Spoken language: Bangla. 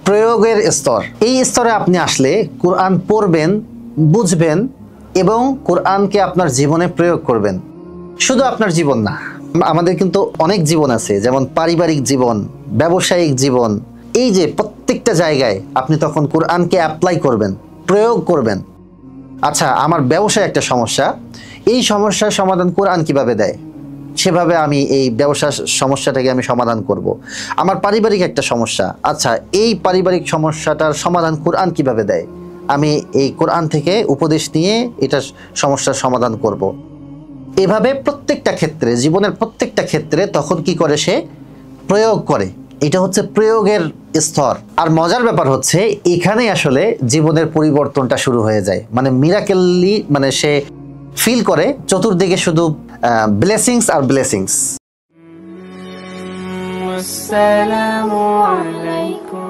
প্রয়োগের স্তর। এই স্তরে আপনি আসলে কোরআন পড়বেন, বুঝবেন এবং কোরআনকে আপনার জীবনে প্রয়োগ করবেন। শুধু আপনার জীবন না, আমাদের কিন্তু অনেক জীবন আছে, যেমন পারিবারিক জীবন, ব্যবসায়িক জীবন। এই যে প্রত্যেকটা জায়গায় আপনি তখন কোরআনকে অ্যাপ্লাই করবেন, প্রয়োগ করবেন। আচ্ছা, আমার ব্যবসায় একটা সমস্যা, এই সমস্যার সমাধান কোরআন কিভাবে দেয়, সেভাবে আমি এই ব্যবসার সমস্যাটাকে আমি সমাধান করব। আমার পারিবারিক একটা সমস্যা, আচ্ছা এই পারিবারিক সমস্যাটার সমাধান কোরআন কিভাবে দেয়, আমি এই কোরআন থেকে উপদেশ নিয়ে এটা সমস্যার সমাধান করব। এভাবে প্রত্যেকটা ক্ষেত্রে, জীবনের প্রত্যেকটা ক্ষেত্রে তখন কি করে, সে প্রয়োগ করে। এটা হচ্ছে প্রয়োগের স্তর। আর মজার ব্যাপার হচ্ছে এখানে আসলে জীবনের পরিবর্তনটা শুরু হয়ে যায়। মানে মিরাকেলি, মানে সে ফিল করে চতুর্দিকে শুধু ব্লেসিংস আর ব্লেসিংস। আসসালামু আলাইকুম।